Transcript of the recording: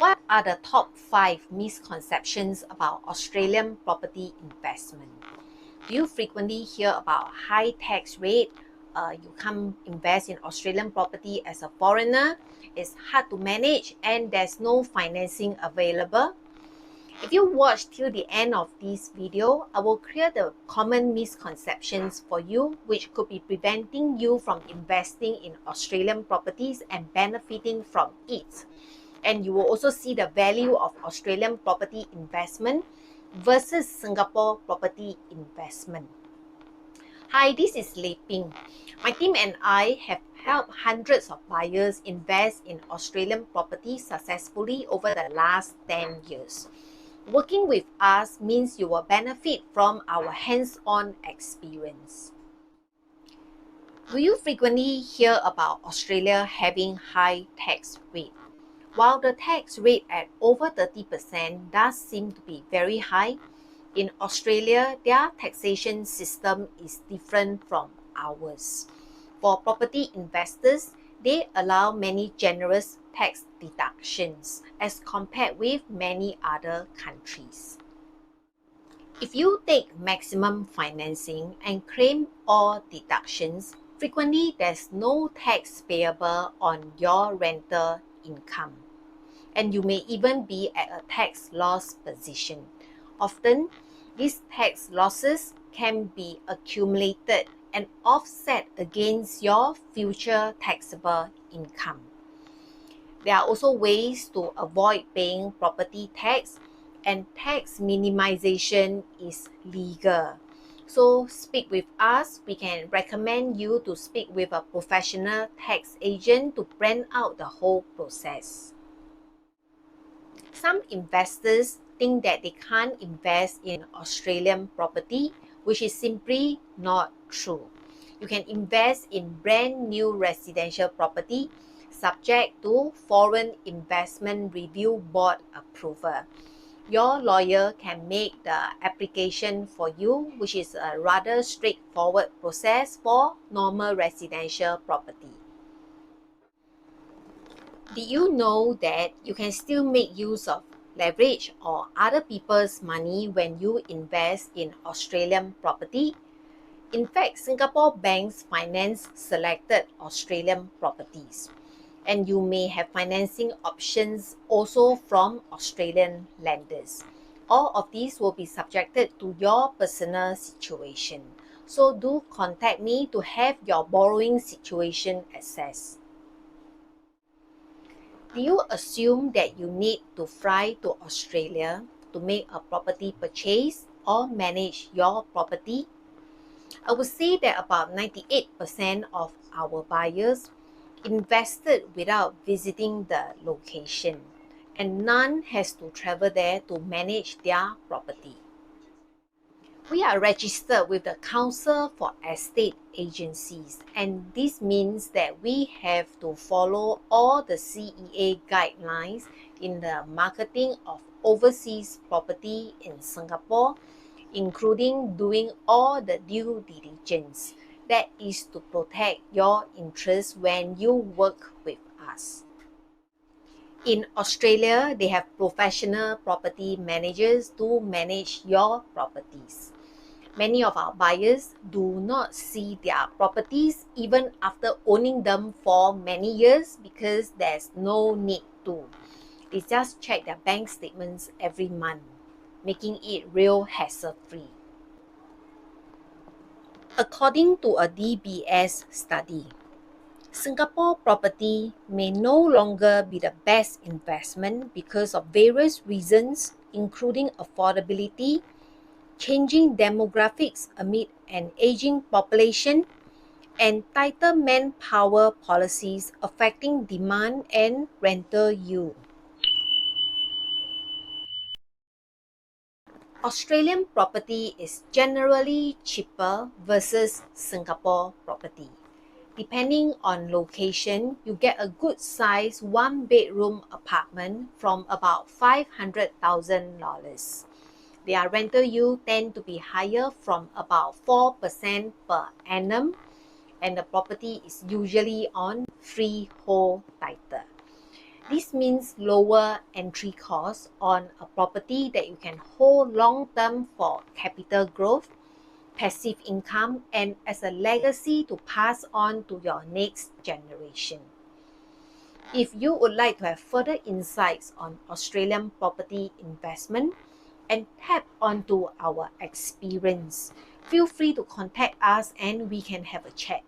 What are the top 5 misconceptions about Australian property investment? Do you frequently hear about high tax rate? You can't invest in Australian property as a foreigner. It's hard to manage and there's no financing available. If you watch till the end of this video, I will clear the common misconceptions for you which could be preventing you from investing in Australian properties and benefiting from it. And you will also see the value of Australian property investment versus Singapore property investment. Hi, this is Lei Ping. My team and I have helped hundreds of buyers invest in Australian property successfully over the last 10 years. Working with us means you will benefit from our hands-on experience. Do you frequently hear about Australia having high tax rate? While the tax rate at over 30% does seem to be very high, in Australia, their taxation system is different from ours. For property investors, they allow many generous tax deductions as compared with many other countries. If you take maximum financing and claim all deductions, frequently there's no tax payable on your rental income, and you may even be at a tax loss position. Often, these tax losses can be accumulated and offset against your future taxable income. There are also ways to avoid paying property tax, and tax minimization is legal. So speak with us. We can recommend you to speak with a professional tax agent to plan out the whole process. Some investors think that they can't invest in Australian property, which is simply not true. You can invest in brand new residential property subject to Foreign Investment Review Board approval. Your lawyer can make the application for you, which is a rather straightforward process for normal residential property. Did you know that you can still make use of leverage or other people's money when you invest in Australian property? In fact, Singapore banks finance selected Australian properties, and you may have financing options also from Australian lenders. All of these will be subjected to your personal situation. So do contact me to have your borrowing situation assessed. Do you assume that you need to fly to Australia to make a property purchase or manage your property? I would say that about 98% of our buyers invested without visiting the location, and none has to travel there to manage their property. We are registered with the Council for Estate Agencies, and this means that we have to follow all the CEA guidelines in the marketing of overseas property in Singapore, including doing all the due diligence. That is to protect your interests when you work with us. In Australia, they have professional property managers to manage your properties. Many of our buyers do not see their properties even after owning them for many years because there's no need to. They just check their bank statements every month, making it real hassle-free. According to a DBS study, Singapore property may no longer be the best investment because of various reasons, including affordability, changing demographics amid an aging population, and tighter manpower policies affecting demand and rental yield. Australian property is generally cheaper versus Singapore property. Depending on location, you get a good size one-bedroom apartment from about $500,000. Their rental yield tend to be higher from about 4% per annum, and the property is usually on freehold title. This means lower entry costs on a property that you can hold long term for capital growth, passive income, and as a legacy to pass on to your next generation. If you would like to have further insights on Australian property investment and tap onto our experience, feel free to contact us and we can have a chat.